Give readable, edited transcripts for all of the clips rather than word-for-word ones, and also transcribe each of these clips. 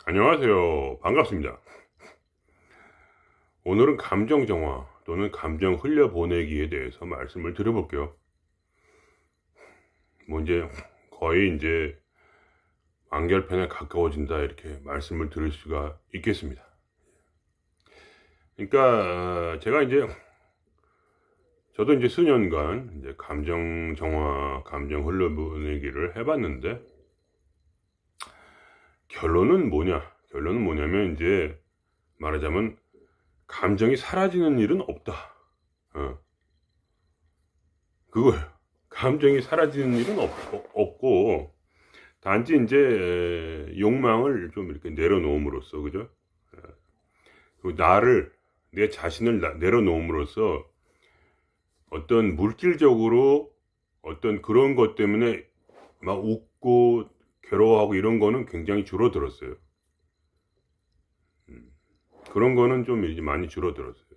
안녕하세요. 반갑습니다. 오늘은 감정 정화 또는 감정 흘려보내기에 대해서 말씀을 드려볼게요. 이제 거의 이제 완결편에 가까워진다 이렇게 말씀을 드릴 수가 있겠습니다. 그러니까 제가 저도 이제 수년간 이제 감정 정화, 감정 흘려보내기를 해봤는데 결론은 뭐냐면 이제 말하자면 감정이 사라지는 일은 없다. 그거예요. 감정이 사라지는 일은 없고, 단지 이제 욕망을 좀 이렇게 내려놓음으로써, 그죠? 내 자신을 내려놓음으로써 어떤 물질적으로 어떤 그런 것 때문에 막 웃고 괴로워하고 이런 거는 굉장히 줄어들었어요. 그런 거는 좀 이제 많이 줄어들었어요.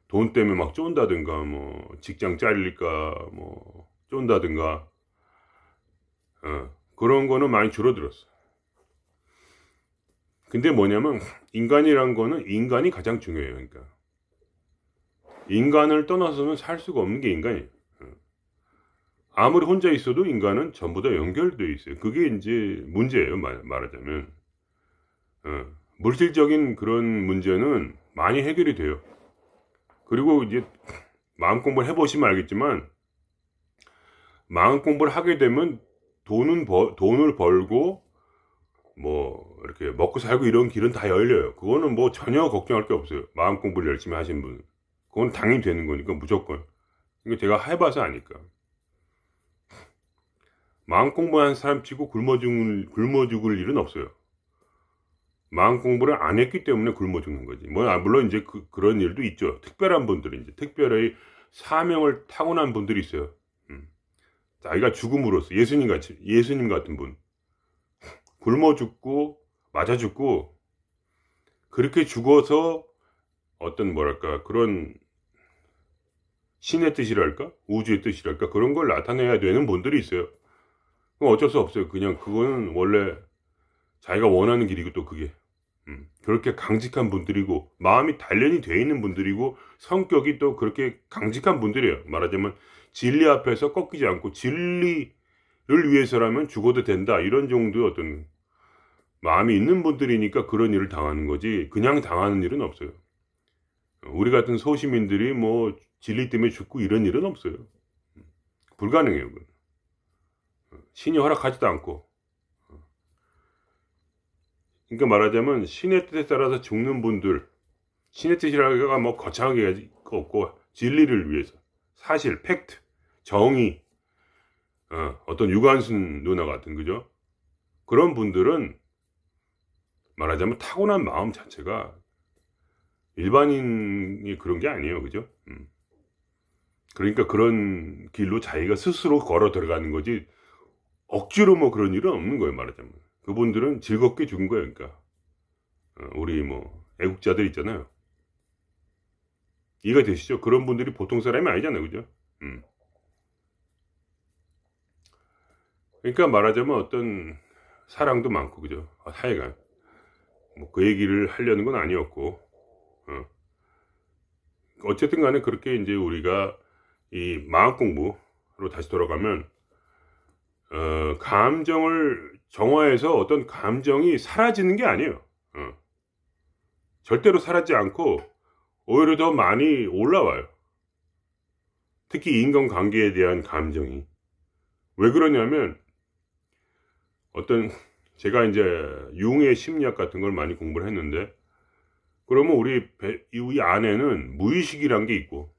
돈 때문에 막 쫀다든가, 뭐, 직장 잘릴까, 뭐, 쫀다든가, 그런 거는 많이 줄어들었어요. 근데 뭐냐면, 인간이란 거는 인간이 가장 중요해요. 그러니까. 인간을 떠나서는 살 수가 없는 게 인간이에요. 아무리 혼자 있어도 인간은 전부 다 연결되어 있어요. 그게 이제 문제예요. 말하자면. 물질적인 그런 문제는 많이 해결이 돼요. 그리고 이제 마음 공부를 해보시면 알겠지만 마음 공부를 하게 되면 돈을 벌고 뭐 이렇게 먹고 살고 이런 길은 다 열려요. 그거는 뭐 전혀 걱정할 게 없어요. 마음 공부를 열심히 하신 분. 그건 당연히 되는 거니까 무조건. 이거 제가 해봐서 아니까. 마음 공부한 사람 치고 굶어 죽을 일은 없어요. 마음 공부를 안 했기 때문에 굶어 죽는 거지. 물론 이제 그런 일도 있죠. 특별한 분들은 이제 특별히 사명을 타고난 분들이 있어요. 자기가 죽음으로써 예수님 같은 분. 굶어 죽고, 맞아 죽고, 그렇게 죽어서 어떤 그런 신의 뜻이랄까? 우주의 뜻이랄까? 그런 걸 나타내야 되는 분들이 있어요. 그럼 어쩔 수 없어요. 그냥 그거는 원래 자기가 원하는 길이고 또 그게. 그렇게 강직한 분들이고 마음이 단련이 되어 있는 분들이고 성격이 또 그렇게 강직한 분들이에요. 말하자면 진리 앞에서 꺾이지 않고 진리를 위해서라면 죽어도 된다 이런 정도의 어떤 마음이 있는 분들이니까 그런 일을 당하는 거지 그냥 당하는 일은 없어요. 우리 같은 소시민들이 뭐 진리 때문에 죽고 이런 일은 없어요. 불가능해요. 신이 허락하지도 않고. 그러니까 말하자면 신의 뜻에 따라서 죽는 분들, 신의 뜻이라기가 뭐 거창하게 없고 진리를 위해서 사실, 팩트, 정의, 어떤 유관순 누나 같은 그죠? 그런 분들은 말하자면 타고난 마음 자체가 일반인이 그런 게 아니에요, 그죠? 그러니까 그런 길로 자기가 스스로 걸어 들어가는 거지 억지로 뭐 그런 일은 없는 거예요, 말하자면. 그분들은 즐겁게 죽은 거예요, 그러니까. 우리 뭐 애국자들 있잖아요. 이해가 되시죠? 그런 분들이 보통 사람이 아니잖아요, 그죠? 그러니까 말하자면 어떤 사랑도 많고, 그죠? 하여간 뭐 그 얘기를 하려는 건 아니었고, 어쨌든 간에 그렇게 이제 우리가 이 마음 공부로 다시 돌아가면 감정을 정화해서 어떤 감정이 사라지는 게 아니에요. 절대로 사라지지 않고 오히려 더 많이 올라와요. 특히 인간관계에 대한 감정이. 왜 그러냐면 어떤 제가 이제 융의 심리학 같은 걸 많이 공부를 했는데 그러면 우리 안에는 무의식이란 게 있고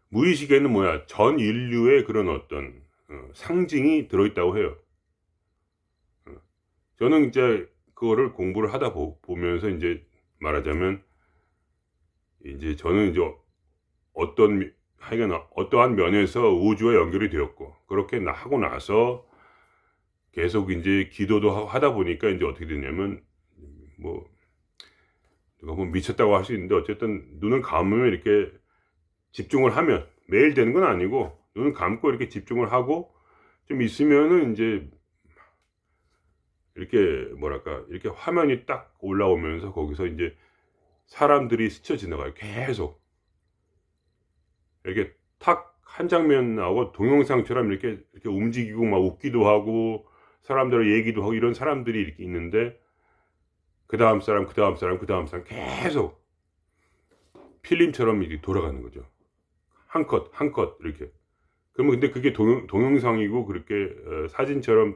무의식에는 전 인류의 그런 어떤 상징이 들어있다고 해요. 저는 이제 그거를 공부를 하다 보면서 이제 말하자면 이제 저는 이제 어떠한 면에서 우주와 연결이 되었고 그렇게 하고 나서 계속 이제 기도도 하다 보니까 이제 어떻게 되냐면 누가 뭐 미쳤다고 할 수 있는데 어쨌든 눈을 감으면 이렇게 집중을 하면 매일 되는 건 아니고 눈을 감고 이렇게 집중을 하고 좀 있으면은 이제 이렇게 뭐랄까 이렇게 화면이 딱 올라오면서 거기서 이제 사람들이 스쳐 지나가요. 계속 이렇게 탁 한 장면 나오고 동영상처럼 이렇게 움직이고 막 웃기도 하고 사람들 얘기도 하고 이런 사람들이 이렇게 있는데 그 다음 사람 그 다음 사람 그 다음 사람 계속 필름처럼 이렇게 돌아가는 거죠. 한 컷 한 컷 이렇게. 그러면 근데 그게 동영상이고 그렇게 사진처럼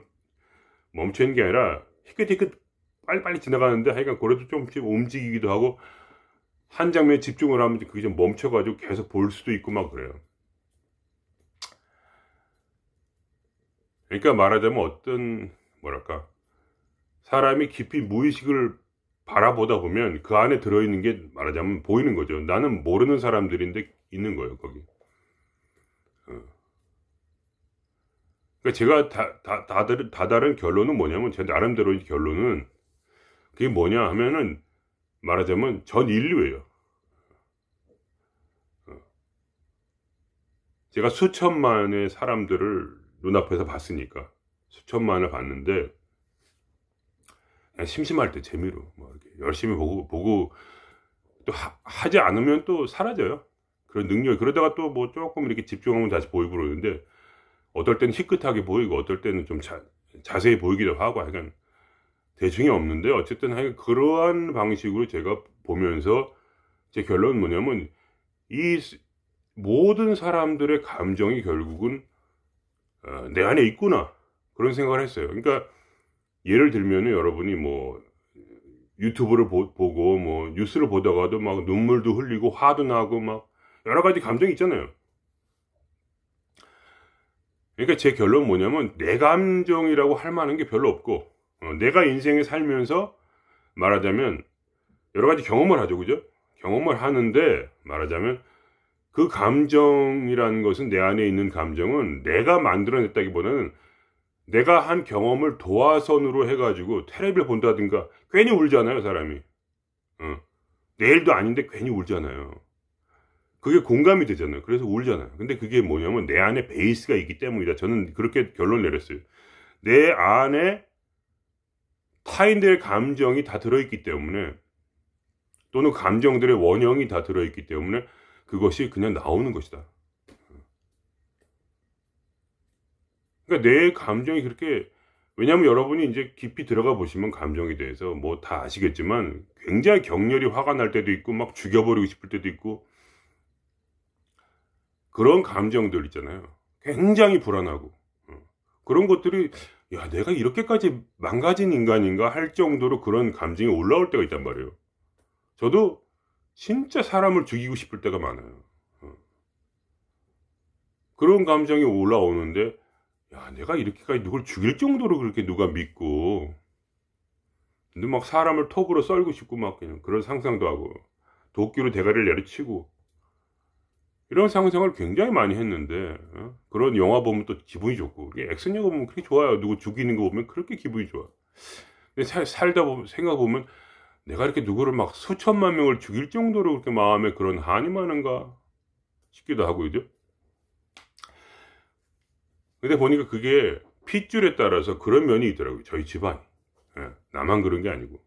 멈춰 있는 게 아니라 희끗희끗 빨리빨리 지나가는데 하여간 그래도 좀씩 움직이기도 하고 한 장면에 집중을 하면 그게 좀 멈춰가지고 계속 볼 수도 있고 막 그래요. 그러니까 말하자면 어떤 뭐랄까 사람이 깊이 무의식을 바라보다 보면 그 안에 들어있는 게 말하자면 보이는 거죠. 나는 모르는 사람들인데 있는 거예요 거기. 그러니까 제가 다른 결론은 뭐냐면 제 나름대로 결론은 그게 뭐냐 하면은 말하자면 전 인류예요. 제가 수천만의 사람들을 눈앞에서 봤으니까 수천만을 봤는데 그냥 심심할 때 재미로 뭐 이렇게 열심히 보고 또 하지 않으면 또 사라져요. 그런 능력이. 그러다가 또 뭐 조금 이렇게 집중하면 다시 보이고 그러는데 어떨 때는 희끗하게 보이고 어떨 때는 좀 자세히 보이기도 하고 하여간 대중이 없는데 어쨌든 하여간 그러한 방식으로 제가 보면서 제 결론은 뭐냐면 이 모든 사람들의 감정이 결국은 내 안에 있구나 그런 생각을 했어요. 그러니까 예를 들면은 여러분이 뭐 유튜브를 보고 뭐 뉴스를 보다가도 막 눈물도 흘리고 화도 나고 막 여러 가지 감정이 있잖아요. 그러니까 제 결론은 뭐냐면 내 감정이라고 할 만한 게 별로 없고 내가 인생에 살면서 말하자면 여러 가지 경험을 하죠. 그죠? 경험을 하는데 말하자면 그 감정이라는 것은 내 안에 있는 감정은 내가 만들어냈다기보다는 내가 한 경험을 도화선으로 해가지고 텔레비를 본다든가 괜히 울잖아요 사람이. 내일도 아닌데 괜히 울잖아요. 그게 공감이 되잖아요. 그래서 울잖아요. 근데 그게 뭐냐면 내 안에 베이스가 있기 때문이다. 저는 그렇게 결론 내렸어요. 내 안에 타인들의 감정이 다 들어있기 때문에 또는 감정들의 원형이 다 들어있기 때문에 그것이 그냥 나오는 것이다. 그러니까 내 감정이 그렇게 왜냐하면 여러분이 이제 깊이 들어가 보시면 감정에 대해서 뭐 다 아시겠지만 굉장히 격렬히 화가 날 때도 있고 막 죽여버리고 싶을 때도 있고 그런 감정들 있잖아요. 굉장히 불안하고 그런 것들이 야 내가 이렇게까지 망가진 인간인가 할 정도로 그런 감정이 올라올 때가 있단 말이에요. 저도 진짜 사람을 죽이고 싶을 때가 많아요. 그런 감정이 올라오는데 야 내가 이렇게까지 누굴 죽일 정도로 그렇게 누가 믿고 근데 막 사람을 톱으로 썰고 싶고 막 그냥 그런 상상도 하고 도끼로 대가리를 내려치고 이런 상상을 굉장히 많이 했는데 그런 영화 보면 또 기분이 좋고 액션 영화 보면 그렇게 좋아요. 누구 죽이는 거 보면 그렇게 기분이 좋아. 근데 살다 보면 생각해보면 내가 이렇게 누구를 막 수천만 명을 죽일 정도로 그렇게 마음에 그런 한이 많은가 싶기도 하고 그죠? 근데 보니까 그게 핏줄에 따라서 그런 면이 있더라고요. 저희 집안이. 나만 그런 게 아니고.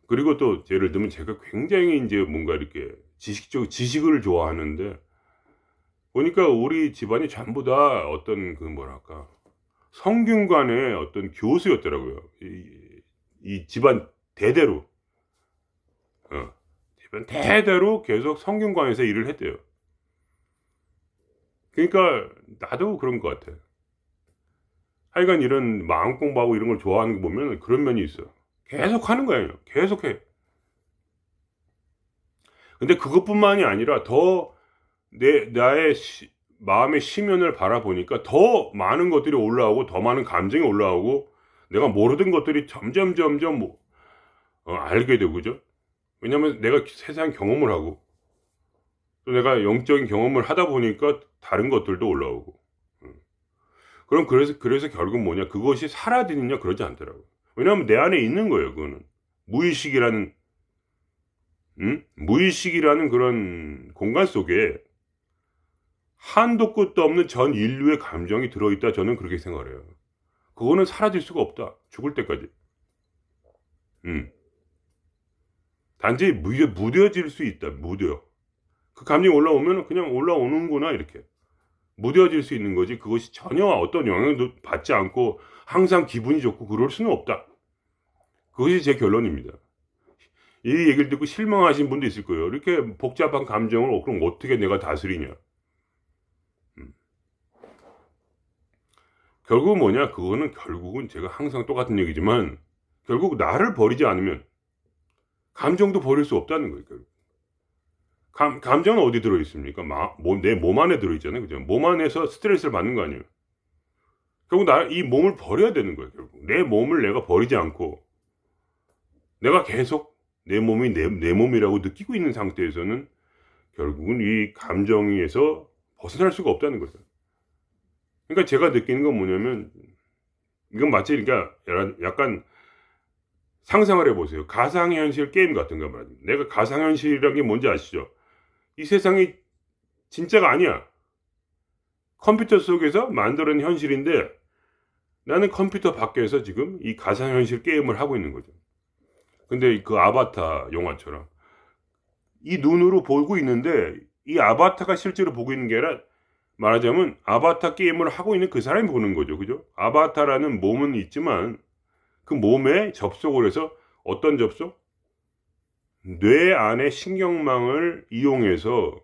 그리고 또 예를 들면 제가 굉장히 이제 뭔가 이렇게 지식을 좋아하는데 보니까 우리 집안이 전부 다 어떤 그 뭐랄까 성균관의 어떤 교수였더라고요. 이 집안 대대로 집안 대대로 계속 성균관에서 일을 했대요. 그러니까 나도 그런 것 같아. 하여간 이런 마음 공부하고 이런 걸 좋아하는 거 보면 그런 면이 있어. 계속 하는 거예요. 계속해. 근데 그것뿐만이 아니라 더 나의 마음의 심연을 바라보니까 더 많은 것들이 올라오고 더 많은 감정이 올라오고 내가 모르던 것들이 점점 알게 되고 그죠? 왜냐면 내가 세상 경험을 하고 또 내가 영적인 경험을 하다 보니까 다른 것들도 올라오고 그럼 그래서 결국 뭐냐 그것이 사라지느냐 그러지 않더라고요. 왜냐하면 내 안에 있는 거예요. 그거는 무의식이라는 그런 공간 속에 한도 끝도 없는 전 인류의 감정이 들어있다. 저는 그렇게 생각을 해요. 그거는 사라질 수가 없다. 죽을 때까지. 단지 무뎌질 수 있다. 무뎌. 그 감정이 올라오면 그냥 올라오는구나 이렇게. 무뎌질 수 있는 거지. 그것이 전혀 어떤 영향도 받지 않고 항상 기분이 좋고 그럴 수는 없다. 그것이 제 결론입니다. 이 얘기를 듣고 실망하신 분도 있을 거예요. 이렇게 복잡한 감정을 그럼 어떻게 내가 다스리냐. 결국은 뭐냐? 그거는 결국은 제가 항상 똑같은 얘기지만 결국 나를 버리지 않으면 감정도 버릴 수 없다는 거예요. 결국. 감정은 어디 들어있습니까? 내 몸 안에 들어있잖아요. 그죠? 몸 안에서 스트레스를 받는 거 아니에요. 결국 이 몸을 버려야 되는 거예요. 결국. 내 몸을 내가 버리지 않고 내가 계속 내 몸이 내 몸이라고 느끼고 있는 상태에서는 결국은 이 감정에서 벗어날 수가 없다는 거죠. 그러니까 제가 느끼는 건 뭐냐면 이건 마치 그러니까 약간 상상을 해보세요. 가상현실 게임 같은 거 말이야. 내가 가상현실이라는 게 뭔지 아시죠? 이 세상이 진짜가 아니야. 컴퓨터 속에서 만드는 현실인데 나는 컴퓨터 밖에서 지금 이 가상현실 게임을 하고 있는 거죠. 근데 그 아바타 영화처럼 이 눈으로 보고 있는데 이 아바타가 실제로 보고 있는 게 아니라 말하자면 아바타 게임을 하고 있는 그 사람이 보는 거죠. 그죠? 아바타라는 몸은 있지만 그 몸에 접속을 해서 어떤 접속? 뇌 안의 신경망을 이용해서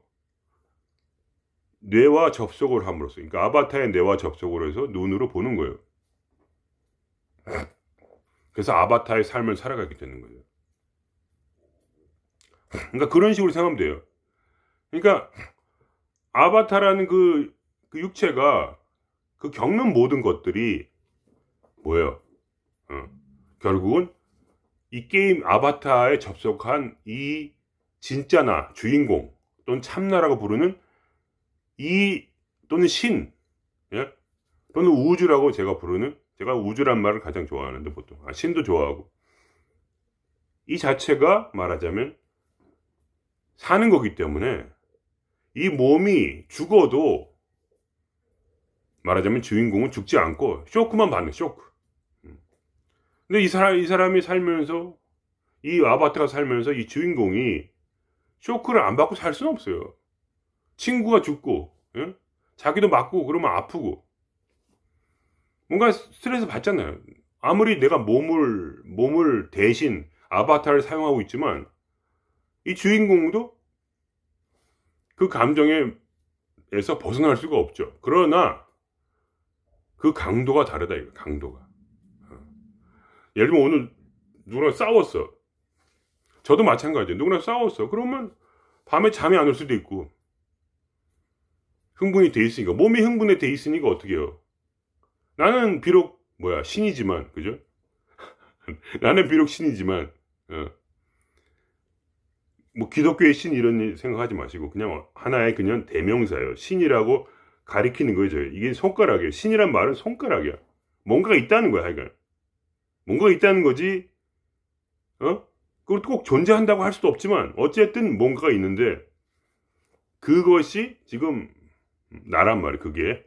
뇌와 접속을 함으로써 그러니까 아바타의 뇌와 접속을 해서 눈으로 보는 거예요. 그래서 아바타의 삶을 살아가게 되는 거예요. 그러니까 그런 식으로 생각하면 돼요. 그러니까 아바타라는 그 육체가 그 겪는 모든 것들이 뭐예요? 결국은 이 게임 아바타에 접속한 이 진짜나 주인공 또는 참나라고 부르는 또는 신, 예? 또는 우주라고 제가 부르는 제가 우주란 말을 가장 좋아하는데 보통 신도 좋아하고 이 자체가 말하자면 사는 거기 때문에 이 몸이 죽어도 말하자면 주인공은 죽지 않고 쇼크만 받는 쇼크. 근데 이 사람이 살면서 이 아바타가 살면서 이 주인공이 쇼크를 안 받고 살 수는 없어요. 친구가 죽고 예? 자기도 맞고 그러면 아프고 뭔가 스트레스 받잖아요. 아무리 내가 몸을 대신 아바타를 사용하고 있지만 이 주인공도 그 감정에서 벗어날 수가 없죠. 그러나 그 강도가 다르다 이거 강도가. 예를 들면 오늘 누구랑 싸웠어. 저도 마찬가지예요. 누구랑 싸웠어. 그러면 밤에 잠이 안 올 수도 있고 흥분이 돼 있으니까 몸이 흥분이 돼 있으니까 어떻게 해요. 나는 비록 신이지만 그죠? 나는 비록 신이지만 기독교의 신 이런 생각하지 마시고 그냥 하나의 그냥 대명사예요. 신이라고 가리키는 거죠. 이게 손가락이에요. 신이란 말은 손가락이야. 뭔가가 있다는 거야. 하여간 뭔가가 있다는 거지. 그걸 꼭 존재한다고 할 수도 없지만 어쨌든 뭔가가 있는데 그것이 지금 나란 말이에요. 그게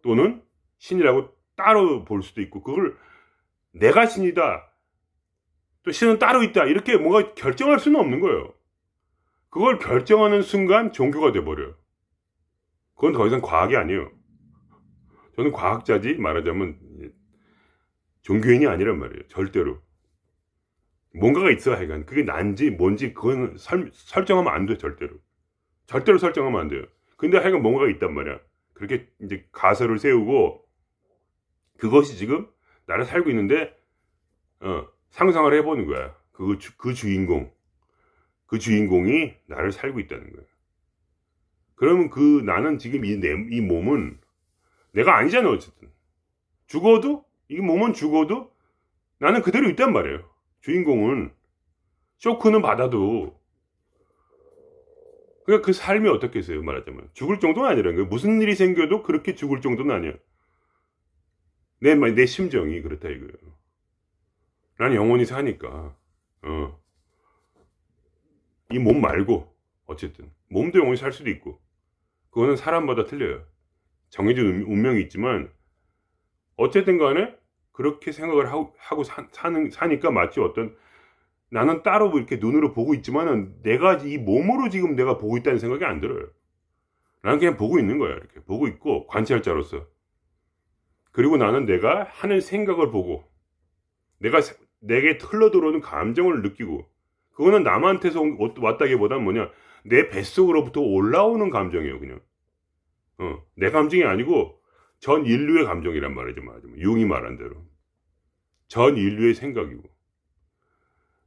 또는 신이라고 따로 볼 수도 있고 그걸 내가 신이다. 또 신은 따로 있다. 이렇게 뭔가 결정할 수는 없는 거예요. 그걸 결정하는 순간 종교가 돼버려요. 그건 더 이상 과학이 아니에요. 저는 과학자지 말하자면 종교인이 아니란 말이에요. 절대로. 뭔가가 있어야 하여간 그게 난지 뭔지 그건 설정하면 안 돼요. 절대로. 절대로 설정하면 안 돼요. 근데 하여간 뭔가가 있단 말이야. 그렇게 이제 가설을 세우고 그것이 지금 나를 살고 있는데 상상을 해보는 거야. 그 주인공이 나를 살고 있다는 거예요. 그러면 나는 지금 이 몸은 내가 아니잖아 어쨌든. 이 몸은 죽어도 나는 그대로 있단 말이에요. 주인공은 쇼크는 받아도 그러니까 그 삶이 어떻겠어요 말하자면. 죽을 정도는 아니라는 거예요. 무슨 일이 생겨도 그렇게 죽을 정도는 아니야. 내 심정이 그렇다 이거예요. 나는 영원히 사니까 이 몸 말고 어쨌든 몸도 영원히 살 수도 있고 그거는 사람마다 틀려요. 정해진 운명이 있지만 어쨌든 간에 그렇게 생각을 하고 사니까 마치 어떤, 나는 따로 이렇게 눈으로 보고 있지만은 내가 이 몸으로 지금 내가 보고 있다는 생각이 안 들어요. 나는 그냥 보고 있는 거야. 이렇게 보고 있고, 관찰자로서. 그리고 나는 내가 하는 생각을 보고, 내게 흘러들어오는 감정을 느끼고, 그거는 남한테서 왔다기보다는 뭐냐, 내 뱃속으로부터 올라오는 감정이에요, 그냥. 내 감정이 아니고 전 인류의 감정이란 말이죠, 말하자면. 융이 말한 대로. 전 인류의 생각이고.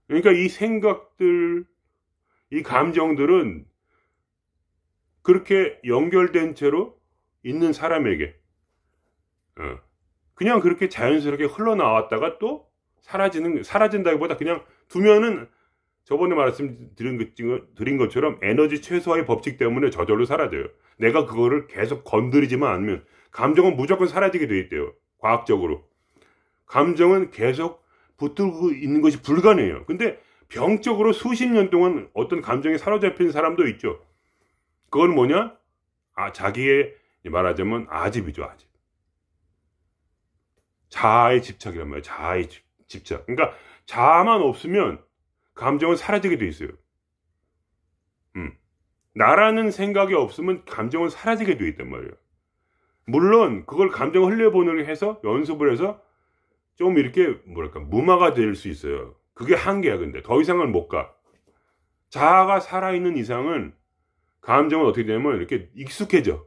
그러니까 이 생각들, 이 감정들은 그렇게 연결된 채로 있는 사람에게 그냥 그렇게 자연스럽게 흘러나왔다가 또 사라진다기보다 그냥 두면은 저번에 말씀드린 것처럼 에너지 최소화의 법칙 때문에 저절로 사라져요. 내가 그거를 계속 건드리지만 않으면 감정은 무조건 사라지게 돼 있대요. 과학적으로. 감정은 계속 붙들고 있는 것이 불가능해요. 근데 병적으로 수십 년 동안 어떤 감정에 사로잡힌 사람도 있죠. 그건 뭐냐? 자기의 말하자면 아집이죠, 아집. 자아의 집착이란 말이에요. 자아의 집착. 그러니까 자아만 없으면 감정은 사라지게 돼 있어요. 나라는 생각이 없으면 감정은 사라지게 돼 있단 말이에요. 물론 그걸 감정 흘려보내게 해서 연습을 해서 좀 이렇게 뭐랄까 무마가 될 수 있어요. 그게 한계야. 근데 더 이상은 못 가. 자아가 살아있는 이상은 감정은 어떻게 되냐면 이렇게 익숙해져.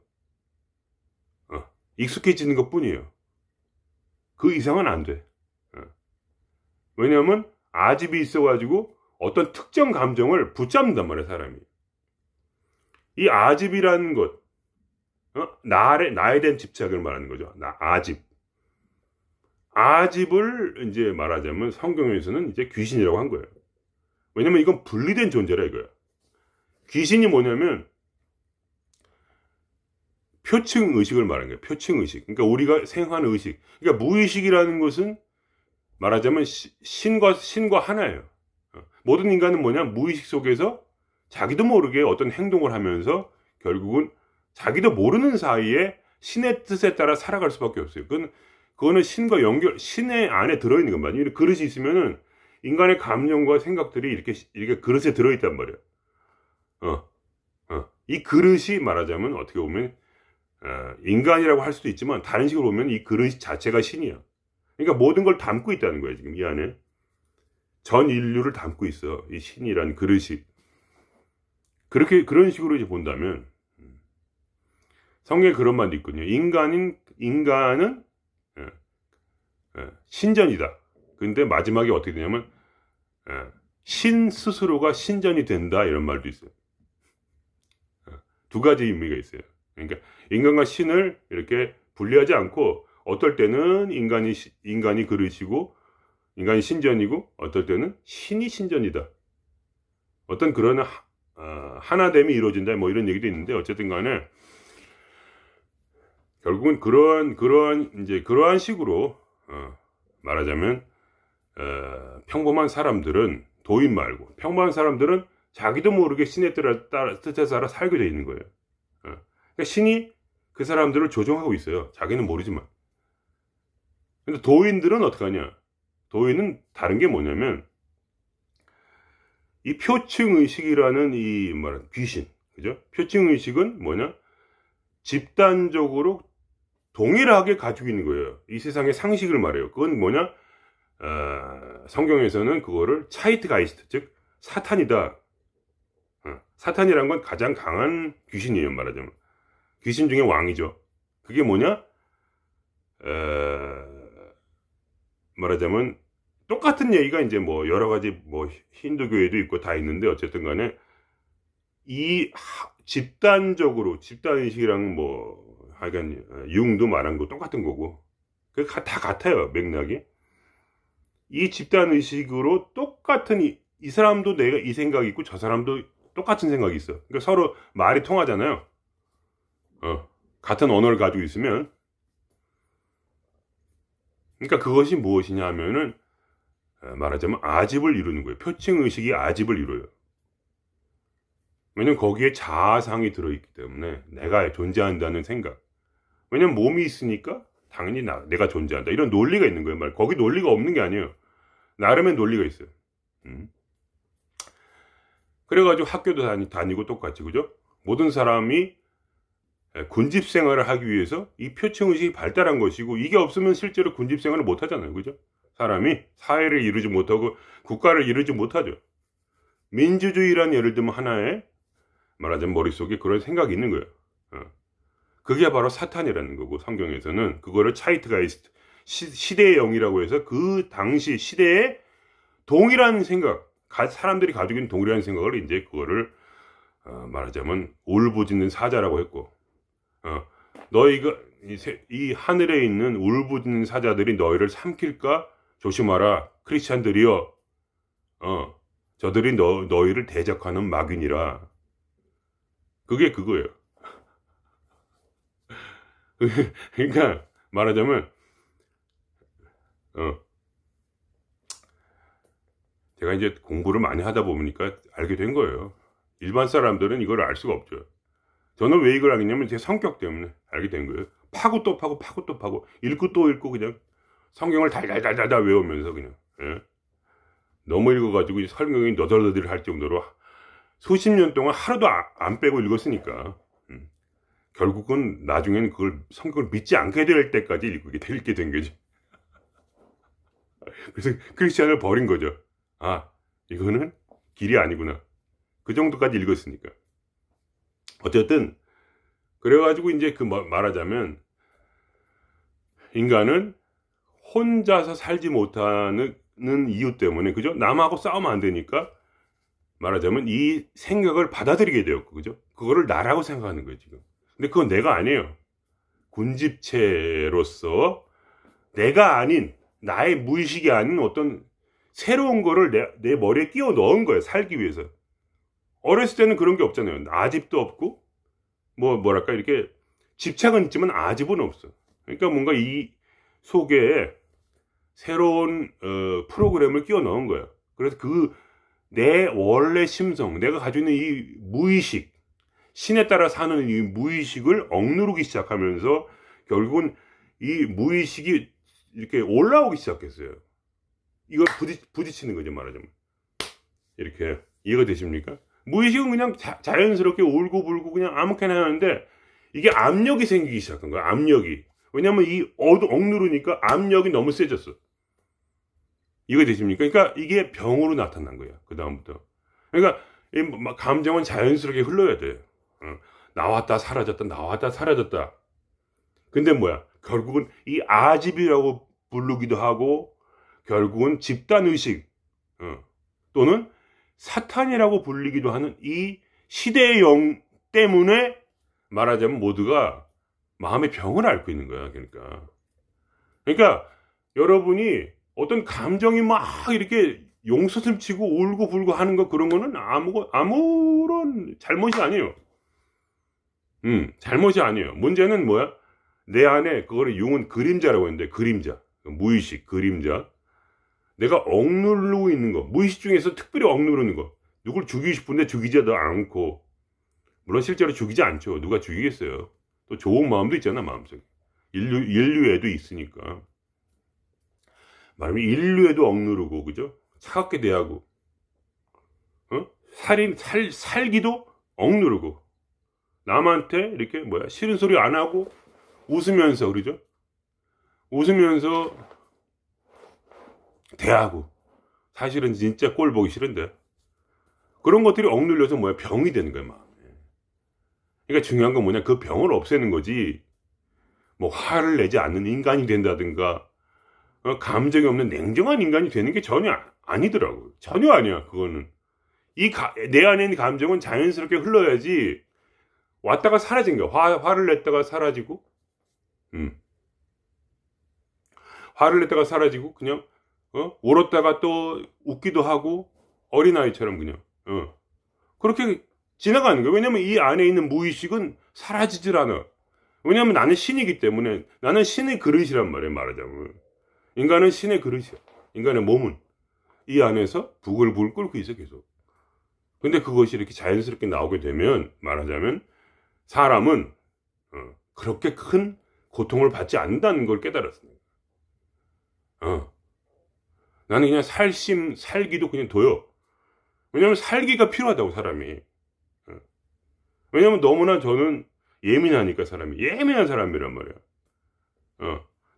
익숙해지는 것 뿐이에요. 그 이상은 안 돼. 왜냐하면 아집이 있어가지고 어떤 특정 감정을 붙잡는단 말이야, 사람이. 이 아집이라는 것, 나에 대한 집착을 말하는 거죠. 아집. 아집을 이제 말하자면 성경에서는 이제 귀신이라고 한 거예요. 왜냐면 이건 분리된 존재라 이거야. 귀신이 뭐냐면 표층 의식을 말하는 거예요. 표층 의식. 그러니까 우리가 생각하는 의식. 그러니까 무의식이라는 것은 말하자면 신과 하나예요. 모든 인간은 뭐냐? 무의식 속에서 자기도 모르게 어떤 행동을 하면서 결국은 자기도 모르는 사이에 신의 뜻에 따라 살아갈 수밖에 없어요. 그거는 신과 신의 안에 들어있는 것 말이에요. 그릇이 있으면은 인간의 감정과 생각들이 이렇게 그릇에 들어있단 말이에요. 이 그릇이 말하자면 어떻게 보면, 인간이라고 할 수도 있지만 다른 식으로 보면 이 그릇 자체가 신이야. 그러니까 모든 걸 담고 있다는 거예요, 지금 이 안에. 전 인류를 담고 있어, 이 신이란 그릇이. 그런 식으로 이제 본다면, 성경에 그런 말도 있거든요. 인간은 신전이다. 근데 마지막에 어떻게 되냐면, 신 스스로가 신전이 된다, 이런 말도 있어요. 두 가지 의미가 있어요. 그러니까 인간과 신을 이렇게 분리하지 않고, 어떨 때는 인간이 그릇이고 인간이 신전이고, 어떨 때는 신이 신전이다. 어떤 그런 하나됨이 이루어진다, 뭐 이런 얘기도 있는데, 어쨌든 간에 결국은 그러한 식으로 말하자면 평범한 사람들은, 도인 말고 평범한 사람들은 자기도 모르게 신의 뜻에 따라 살게 돼 있는 거예요. 그러니까 신이 그 사람들을 조종하고 있어요. 자기는 모르지만. 근데 도인들은 어떻게 하냐? 도인은 다른 게 뭐냐면, 이 표층의식이라는 귀신, 그죠? 표층의식은 뭐냐? 집단적으로 동일하게 가지고 있는 거예요. 이 세상의 상식을 말해요. 그건 뭐냐? 성경에서는 그거를 차이트가이스트, 즉 사탄이다. 사탄이란 건 가장 강한 귀신이에요, 말하자면. 귀신 중에 왕이죠. 그게 뭐냐? 말하자면 똑같은 얘기가 이제 뭐 여러 가지 뭐 힌두교에도 있고 다 있는데, 어쨌든 간에 이 집단의식이랑 뭐 하여간 융도 말한 거 똑같은 거고, 그 다 같아요, 맥락이. 이 집단의식으로 똑같은 이 사람도 내가 이 생각이 있고 저 사람도 똑같은 생각이 있어. 그러니까 서로 말이 통하잖아요. 같은 언어를 가지고 있으면. 그러니까 그것이 무엇이냐 하면은 말하자면 아집을 이루는 거예요. 표층의식이 아집을 이루어요. 왜냐면 거기에 자아상이 들어있기 때문에, 내가 존재한다는 생각. 왜냐면 몸이 있으니까 당연히 내가 존재한다. 이런 논리가 있는 거예요. 거기 논리가 없는 게 아니에요. 나름의 논리가 있어요. 그래가지고 학교도 다니고 똑같이, 그죠? 모든 사람이 군집 생활을 하기 위해서 이 표층의식이 발달한 것이고, 이게 없으면 실제로 군집 생활을 못 하잖아요. 그죠? 사람이 사회를 이루지 못하고 국가를 이루지 못하죠. 민주주의란 예를 들면 하나의 말하자면 머릿속에 그런 생각이 있는 거예요. 그게 바로 사탄이라는 거고, 성경에서는 그거를 차이트가이스트, 시대의 영이라고 해서 그 당시 시대에 동일한 생각, 사람들이 가지고 있는 동일한 생각을 이제 그거를 말하자면 울부짖는 사자라고 했고, 너희가 이 하늘에 있는 울부짖는 사자들이 너희를 삼킬까 조심하라. 크리스찬들이여, 저들이 너희를 대적하는 마귀니라. 그게 그거예요. 그러니까 말하자면 제가 이제 공부를 많이 하다 보니까 알게 된 거예요. 일반 사람들은 이걸 알 수가 없죠. 저는 왜 이걸 알겠냐면 제 성격 때문에 알게 된 거예요. 파고 또 파고 파고 또 파고 읽고 또 읽고 그냥 성경을 달달달달 외우면서 그냥 너무 읽어가지고 성경이 너덜너덜 할 정도로 수십 년 동안 하루도 안 빼고 읽었으니까 결국은 나중에는 그걸 성경을 믿지 않게 될 때까지 읽게 된 거지. 그래서 크리스찬을 버린 거죠. 아, 이거는 길이 아니구나. 그 정도까지 읽었으니까. 어쨌든 그래가지고 이제 말하자면 인간은 혼자서 살지 못하는 이유 때문에, 그죠? 남하고 싸우면 안 되니까 말하자면 이 생각을 받아들이게 되었고, 그죠? 그거를 나라고 생각하는 거예요, 지금. 근데 그건 내가 아니에요. 군집체로서 내가 아닌, 나의 무의식이 아닌 어떤 새로운 거를 내 머리에 끼워 넣은 거예요, 살기 위해서. 어렸을 때는 그런 게 없잖아요. 아집도 없고, 뭐랄까, 이렇게 집착은 있지만 아집은 없어. 그러니까 뭔가 이 속에 새로운 프로그램을 끼워 넣은 거예요. 그래서 내 원래 심성, 내가 가지고 있는 이 무의식, 신에 따라 사는 이 무의식을 억누르기 시작하면서 결국은 이 무의식이 이렇게 올라오기 시작했어요. 이걸 부딪히는 거죠, 말하자면. 이렇게 이해가 되십니까? 무의식은 그냥 자연스럽게 울고불고 그냥 아무렇게나 하는데 이게 압력이 생기기 시작한 거야. 압력이. 왜냐면 이 억누르니까 압력이 너무 세졌어. 이해가 되십니까? 그러니까 이게 병으로 나타난 거야. 그 다음부터. 그러니까 감정은 자연스럽게 흘러야 돼. 나왔다 사라졌다, 나왔다 사라졌다. 근데 뭐야? 결국은 이 아집이라고 부르기도 하고, 결국은 집단의식, 또는 사탄이라고 불리기도 하는 이 시대의 영 때문에 말하자면 모두가 마음의 병을 앓고 있는 거야. 그러니까 여러분이 어떤 감정이 막 이렇게 용솟음 치고 울고 불고 하는 거, 그런 거는 아무런 잘못이 아니에요. 잘못이 아니에요. 문제는 뭐야? 내 안에 그거를 융은 그림자라고 했는데, 그림자, 무의식, 그림자. 내가 억누르고 있는 거, 무의식 중에서 특별히 억누르는 거. 누굴 죽이고 싶은데 죽이지도 않고, 물론 실제로 죽이지 않죠. 누가 죽이겠어요. 또 좋은 마음도 있잖아, 마음속에. 인류에도 있으니까. 말하면 인류에도 억누르고, 그죠? 차갑게 대하고, 살기도 억누르고, 남한테 이렇게 싫은 소리 안 하고 웃으면서, 그러죠? 웃으면서 대하고, 사실은 진짜 꼴 보기 싫은데 그런 것들이 억눌려서 병이 되는 거야, 마음에. 그러니까 중요한 건 뭐냐, 그 병을 없애는 거지. 화를 내지 않는 인간이 된다든가, 감정이 없는 냉정한 인간이 되는 게 전혀 아니더라고요. 전혀 아니야, 그거는. 내 안에 있는 감정은 자연스럽게 흘러야지 왔다가 사라진 거야. 화를 냈다가 사라지고, 화를 냈다가 사라지고, 그냥, 울었다가 또 웃기도 하고, 어린아이처럼 그냥, 그렇게 지나가는 거야. 왜냐면 이 안에 있는 무의식은 사라지질 않아. 왜냐면 나는 신이기 때문에, 나는 신의 그릇이란 말이야, 말하자면. 인간은 신의 그릇이야. 인간의 몸은 이 안에서 부글부글 끓고 있어, 계속. 근데 그것이 이렇게 자연스럽게 나오게 되면, 말하자면, 사람은 그렇게 큰 고통을 받지 않는다는 걸 깨달았습니다. 나는 그냥 살기도 그냥 둬요. 왜냐면 살기가 필요하다고, 사람이. 왜냐면 너무나 저는 예민하니까, 사람이. 예민한 사람이란 말이야.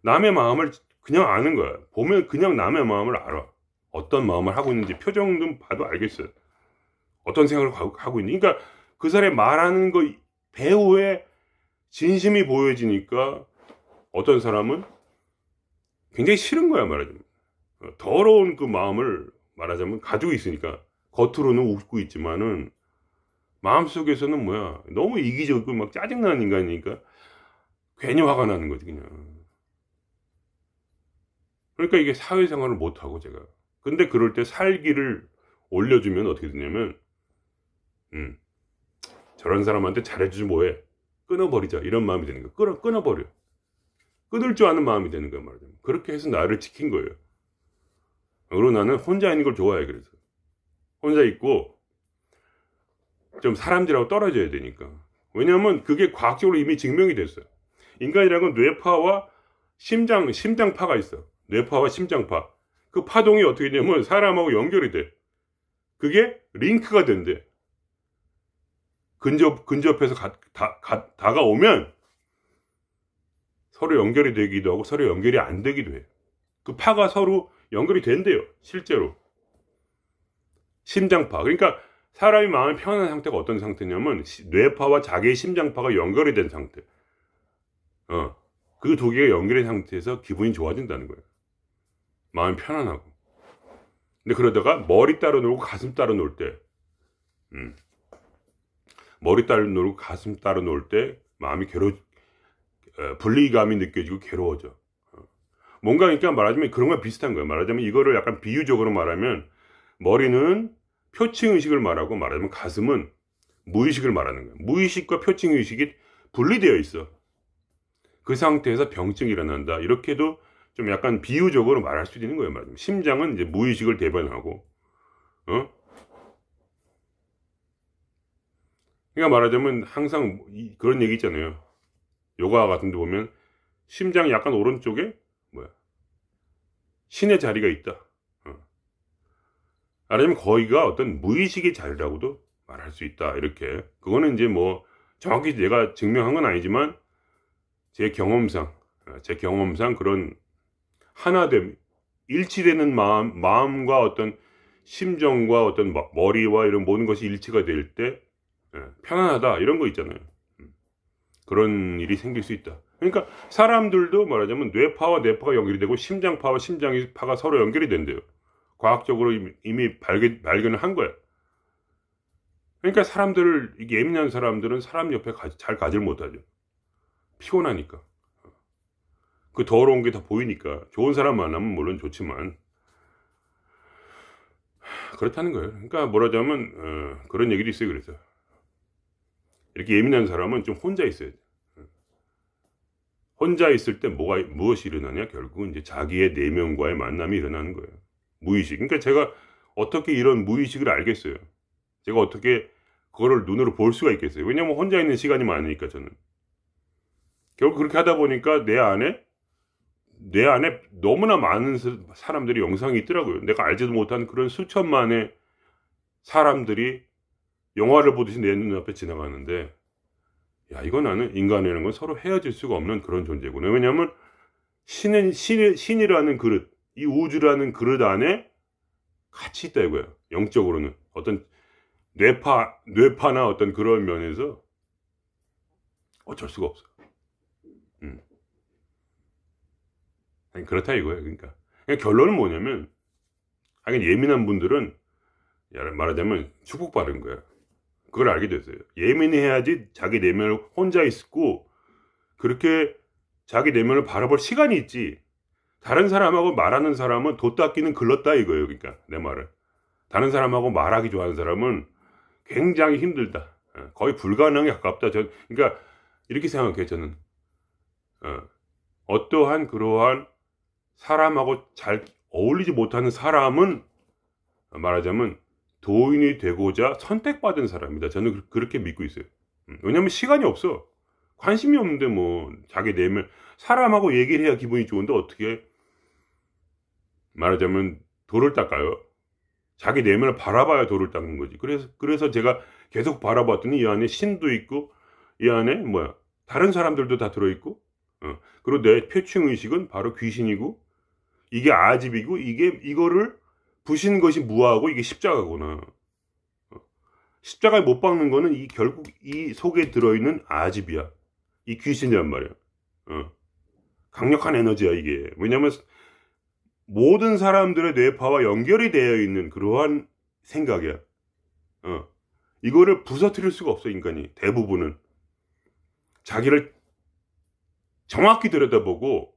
남의 마음을 그냥 아는 거야. 보면 그냥 남의 마음을 알아. 어떤 마음을 하고 있는지 표정 좀 봐도 알겠어요. 어떤 생각을 하고 있는지. 그러니까 그 사람이 말하는 거 배우에 진심이 보여지니까 어떤 사람은 굉장히 싫은 거야, 말하자면. 더러운 그 마음을 말하자면 가지고 있으니까. 겉으로는 웃고 있지만은 마음속에서는 뭐야, 너무 이기적이고 막 짜증나는 인간이니까 괜히 화가 나는 거지, 그냥. 그러니까 이게 사회생활을 못하고, 제가. 근데 그럴 때 살기를 올려주면 어떻게 되냐면, 저런 사람한테 잘해주지 뭐해. 끊어버리자. 이런 마음이 되는 거야. 끊어버려. 끊을 줄 아는 마음이 되는 거야, 말하자면. 그렇게 해서 나를 지킨 거예요. 그리고 나는 혼자 있는 걸 좋아해, 그래서. 혼자 있고, 좀 사람들하고 떨어져야 되니까. 왜냐면 그게 과학적으로 이미 증명이 됐어요. 인간이라는 건 뇌파와 심장파가 있어. 뇌파와 심장파. 그 파동이 어떻게 되냐면 사람하고 연결이 돼. 그게 링크가 된대. 근접해서 다가오면 서로 연결이 되기도 하고 서로 연결이 안 되기도 해. 그 파가 서로 연결이 된대요, 실제로. 심장파. 그러니까 사람이 마음이 편안한 상태가 어떤 상태냐면 뇌파와 자기의 심장파가 연결이 된 상태. 그 두 개가 연결된 상태에서 기분이 좋아진다는 거예요. 마음이 편안하고. 근데 그러다가 머리 따로 놀고 가슴 따로 놀 때, 머리 따로 놀고 가슴 따로 놀 때 마음이 분리감이 느껴지고 괴로워져. 뭔가, 그러니까 말하자면 그런 거 비슷한 거예요. 말하자면 이거를 약간 비유적으로 말하면, 머리는 표층의식을 말하고, 말하자면 가슴은 무의식을 말하는 거예요. 무의식과 표층의식이 분리되어 있어. 그 상태에서 병증이 일어난다. 이렇게도 좀 약간 비유적으로 말할 수 있는 거예요, 말하자면. 심장은 이제 무의식을 대변하고, 그러니까 말하자면 항상 그런 얘기 있잖아요. 요가 같은 데 보면 심장이 약간 오른쪽에 신의 자리가 있다. 말하자면 거기가 어떤 무의식의 자리라고도 말할 수 있다. 이렇게. 그거는 이제 뭐 정확히 내가 증명한 건 아니지만 제 경험상 그런 하나됨, 일치되는 마음과 어떤 심정과 어떤 머리와 이런 모든 것이 일치가 될 때 편안하다, 이런 거 있잖아요. 그런 일이 생길 수 있다. 그러니까 사람들도 말하자면 뇌파와 뇌파가 연결이 되고 심장파와 심장파가 서로 연결이 된대요. 과학적으로 이미 발견을 한 거야. 그러니까 예민한 사람들은 사람 옆에 잘 가지를 못하죠. 피곤하니까. 그 더러운 게 다 보이니까. 좋은 사람 만나면 물론 좋지만 그렇다는 거예요. 그러니까 뭐라자면 그런 얘기도 있어요. 그래서 이렇게 예민한 사람은 좀 혼자 있어야 돼. 혼자 있을 때 무엇이 일어나냐? 결국은 이제 자기의 내면과의 만남이 일어나는 거예요. 무의식. 그러니까 제가 어떻게 이런 무의식을 알겠어요? 제가 어떻게 그거를 눈으로 볼 수가 있겠어요? 왜냐면 혼자 있는 시간이 많으니까, 저는. 결국 그렇게 하다 보니까 내 안에 너무나 많은 사람들이 영상이 있더라고요. 내가 알지도 못한 그런 수천만의 사람들이 영화를 보듯이 내 눈앞에 지나가는데, 야, 이거 나는 인간이라는 건 서로 헤어질 수가 없는 그런 존재구나. 왜냐하면 신이라는 그릇, 이 우주라는 그릇 안에 같이 있다 이거야. 영적으로는 어떤 뇌파나 어떤 그런 면에서 어쩔 수가 없어. 아니, 그렇다 이거예요. 그러니까 결론은 뭐냐면, 하긴 예민한 분들은 말하자면 축복받은 거야. 그걸 알게 됐어요. 예민해야지 자기 내면을 혼자 있고 그렇게 자기 내면을 바라볼 시간이 있지. 다른 사람하고 말하는 사람은 돛 닦기는 글렀다 이거예요. 그러니까 내 말을. 다른 사람하고 말하기 좋아하는 사람은 굉장히 힘들다. 거의 불가능에 가깝다. 그러니까 이렇게 생각해요. 저는 어떠한 그러한 사람하고 잘 어울리지 못하는 사람은 말하자면 도인이 되고자 선택받은 사람이다. 저는 그렇게 믿고 있어요. 왜냐하면 시간이 없어. 관심이 없는데 뭐 자기 내면 사람하고 얘기를 해야 기분이 좋은데 어떻게 말하자면 돌을 닦아요. 자기 내면을 바라봐야 돌을 닦는 거지. 그래서 제가 계속 바라봤더니 이 안에 신도 있고 이 안에 뭐야 다른 사람들도 다 들어있고 그리고 내 표층 의식은 바로 귀신이고 이게 아집이고 이거를 부신 것이 무하고 이게 십자가구나. 십자가에 못 박는 거는 결국 이 속에 들어있는 아집이야. 이 귀신이란 말이야. 강력한 에너지야 이게. 왜냐면 모든 사람들의 뇌파와 연결이 되어 있는 그러한 생각이야. 이거를 부서뜨릴 수가 없어 인간이. 대부분은 자기를 정확히 들여다보고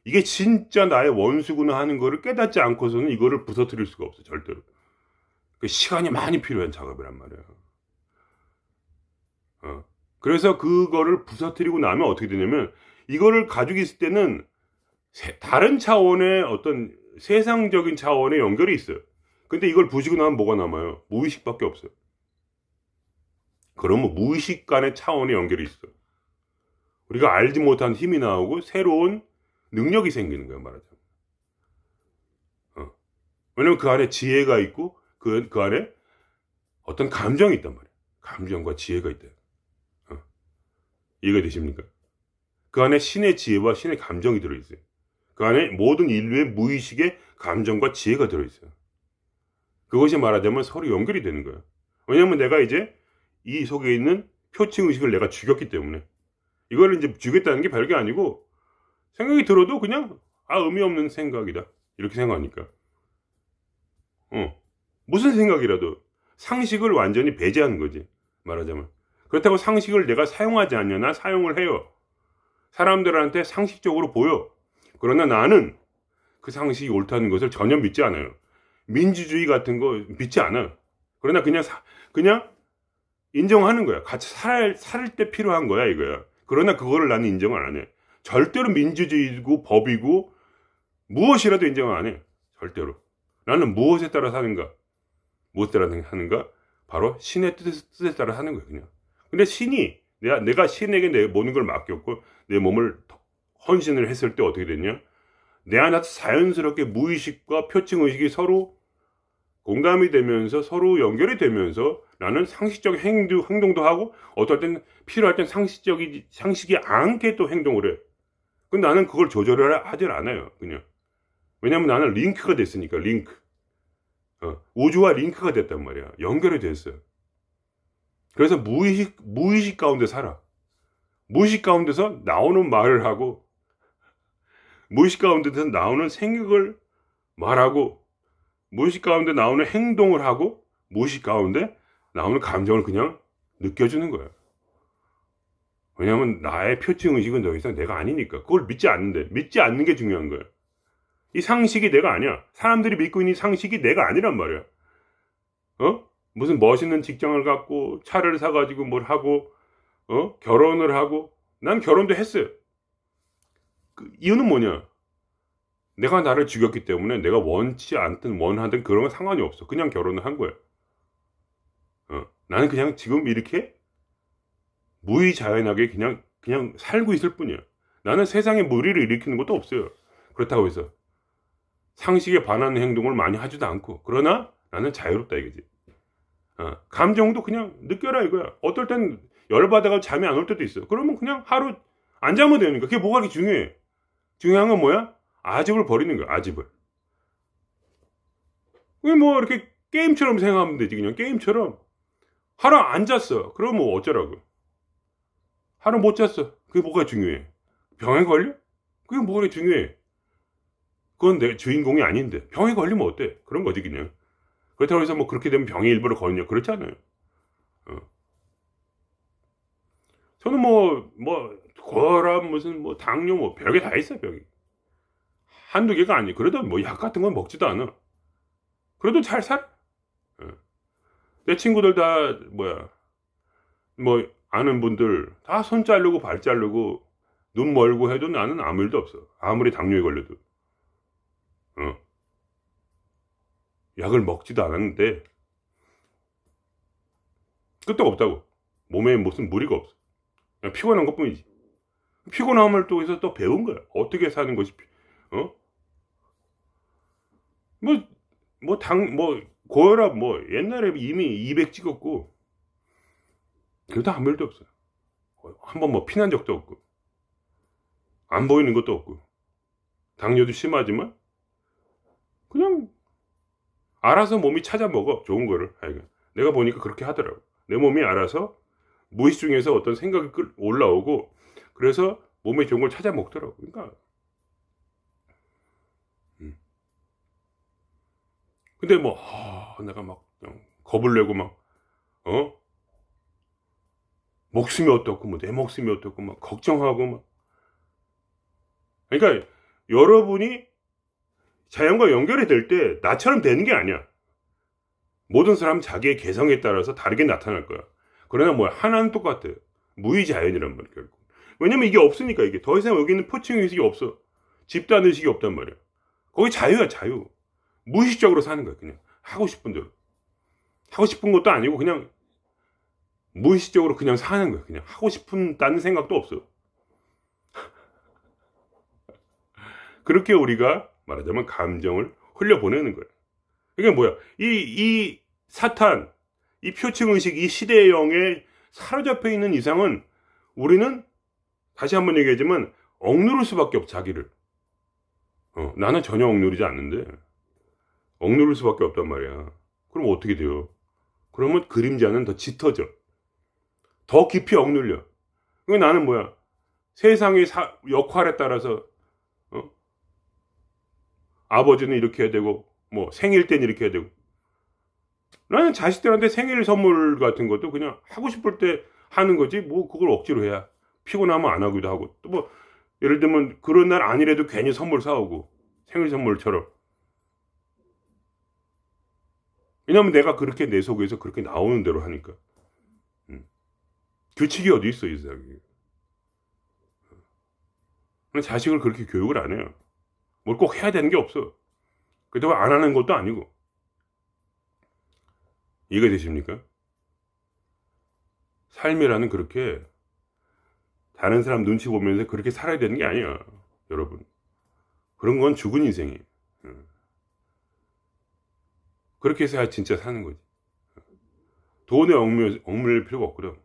이게 진짜 나의 원수구나 하는 거를 깨닫지 않고서는 이거를 부서뜨릴 수가 없어 절대로. 시간이 많이 필요한 작업이란 말이야. 그래서 그거를 부서뜨리고 나면 어떻게 되냐면 이거를 가지고 있을 때는 다른 차원의 어떤 세상적인 차원의 연결이 있어요. 근데 이걸 부시고 나면 뭐가 남아요? 무의식밖에 없어요. 그러면 무의식 간의 차원의 연결이 있어요. 우리가 알지 못한 힘이 나오고 새로운 능력이 생기는 거야 말하자면. 왜냐면 그 안에 지혜가 있고 그 안에 어떤 감정이 있단 말이에요. 감정과 지혜가 있다. 이해가 되십니까? 그 안에 신의 지혜와 신의 감정이 들어있어요. 그 안에 모든 인류의 무의식의 감정과 지혜가 들어있어요. 그것이 말하자면 서로 연결이 되는 거예요. 왜냐면 내가 이제 이 속에 있는 표층 의식을 내가 죽였기 때문에 이거를 이제 죽였다는 게 별게 아니고 생각이 들어도 그냥 의미 없는 생각이다 이렇게 생각하니까 무슨 생각이라도 상식을 완전히 배제하는 거지 말하자면. 그렇다고 상식을 내가 사용하지 않냐? 난 사용을 해요. 사람들한테 상식적으로 보여. 그러나 나는 그 상식이 옳다는 것을 전혀 믿지 않아요. 민주주의 같은 거 믿지 않아. 그러나 그냥 인정하는 거야. 같이 살 때 필요한 거야 이거야. 그러나 그거를 나는 인정을 안 해. 절대로 민주주의고 법이고 무엇이라도 인정을 안 해. 절대로. 나는 무엇에 따라 사는가? 무엇에 따라 하는가? 바로 신의 뜻에 따라 사는 거야 그냥. 근데 신이 내가 신에게 내 모든 걸 맡겼고 내 몸을 헌신을 했을 때 어떻게 됐냐? 내 안에서 자연스럽게 무의식과 표층의식이 서로 공감이 되면서 서로 연결이 되면서 나는 상식적 행동도 하고 어떨 땐 필요할 땐 상식이 않게 또 행동을 해. 근데 나는 그걸 조절을 하질 않아요 그냥. 왜냐면 나는 링크가 됐으니까. 링크. 우주와 링크가 됐단 말이야. 연결이 됐어요. 그래서 무의식 가운데 살아. 무의식 가운데서 나오는 말을 하고 무의식 가운데서 나오는 생각을 말하고 무의식 가운데 나오는 행동을 하고 무의식 가운데 나오는 감정을 그냥 느껴주는 거야. 왜냐하면 나의 표층 의식은 더 이상 내가 아니니까. 그걸 믿지 않는데. 믿지 않는 게 중요한 거야. 이 상식이 내가 아니야. 사람들이 믿고 있는 상식이 내가 아니란 말이야. 무슨 멋있는 직장을 갖고 차를 사가지고 뭘 하고 결혼을 하고. 난 결혼도 했어요. 그 이유는 뭐냐? 내가 나를 죽였기 때문에 내가 원치 않든 원하든 그런 건 상관이 없어. 그냥 결혼을 한 거야. 나는 그냥 지금 이렇게 무의자연하게 그냥 살고 있을 뿐이야. 나는 세상에 무리를 일으키는 것도 없어요. 그렇다고 해서 상식에 반하는 행동을 많이 하지도 않고. 그러나 나는 자유롭다 이거지. 감정도 그냥 느껴라 이거야. 어떨 땐 열받아가 잠이 안 올 때도 있어. 그러면 그냥 하루 안 자면 되는 거야. 그게 뭐가 그렇게 중요해? 중요한 건 뭐야? 아집을 버리는 거야. 아집을. 그게 뭐 이렇게 게임처럼 생각하면 되지. 그냥 게임처럼. 하루 안 잤어. 그럼 뭐 어쩌라고. 하루 못 잤어. 그게 뭐가 중요해? 병에 걸려? 그게 뭐가 중요해? 그건 내 주인공이 아닌데. 병에 걸리면 어때? 그런 거지 그냥. 그렇다고 해서 뭐 그렇게 되면 병이 일부러 걸냐? 그렇지 않아요. 저는 고혈압 무슨 당뇨 별게 다 있어요. 병이. 한두 개가 아니에요. 그래도 약 같은 건 먹지도 않아. 그래도 잘 살아. 내 친구들 다 아는 분들 다 손 자르고 발 자르고 눈 멀고 해도 나는 아무 일도 없어. 아무리 당뇨에 걸려도. 약을 먹지도 않았는데 끝도 없다고. 몸에 무슨 무리가 없어. 그냥 피곤한 것 뿐이지. 피곤함을 통해서 또 배운 거야. 어떻게 사는 것이, 고혈압, 옛날에 이미 200 찍었고, 그래도 아무 일도 없어요. 한번 피난 적도 없고, 안 보이는 것도 없고, 당뇨도 심하지만, 그냥, 알아서 몸이 찾아 먹어. 좋은 거를. 내가 보니까 그렇게 하더라고. 내 몸이 알아서 무의식 중에서 어떤 생각이 올라오고, 그래서 몸에 좋은 걸 찾아 먹더라고. 그러니까. 근데 내가 막, 그냥 겁을 내고 목숨이 어떻고, 내 목숨이 어떻고, 걱정하고, 그러니까, 여러분이 자연과 연결이 될 때, 나처럼 되는 게 아니야. 모든 사람은 자기의 개성에 따라서 다르게 나타날 거야. 그러나 하나는 똑같아. 무의자연이란 말이야, 결국. 왜냐면 이게 없으니까, 이게. 더 이상 여기는 포칭의식이 없어. 집단의식이 없단 말이야. 거기 자유야, 자유. 무의식적으로 사는 거야, 그냥. 하고 싶은 대로. 하고 싶은 것도 아니고, 그냥, 무의식적으로 그냥 사는 거야, 그냥. 하고 싶다는 생각도 없어. 그렇게 우리가 말하자면 감정을 흘려보내는 거야. 이게 뭐야? 이 사탄, 이 표층의식, 이 시대의 영에 사로잡혀 있는 이상은 우리는 다시 한번 얘기하지만 억누를 수밖에 없어, 자기를. 나는 전혀 억누르지 않는데 억누를 수밖에 없단 말이야. 그럼 어떻게 돼요? 그러면 그림자는 더 짙어져. 더 깊이 억눌려. 그러니까 나는 세상의 역할에 따라서 아버지는 이렇게 해야 되고 생일 때는 이렇게 해야 되고 나는 자식들한테 생일 선물 같은 것도 그냥 하고 싶을 때 하는 거지 그걸 억지로 해야 피곤하면 안 하기도 하고 또 예를 들면 그런 날 아니래도 괜히 선물 사오고 생일 선물처럼 왜냐면 내가 그렇게 내 속에서 그렇게 나오는 대로 하니까 규칙이 어디 있어 이 세상에. 자식을 그렇게 교육을 안 해요. 뭘 꼭 해야 되는 게 없어. 그렇다고 안 하는 것도 아니고. 이해가 되십니까? 삶이라는 그렇게 다른 사람 눈치 보면서 그렇게 살아야 되는 게 아니야. 여러분. 그런 건 죽은 인생이에요. 그렇게 해서야 진짜 사는 거지. 돈에 얽매일 필요가 없거든.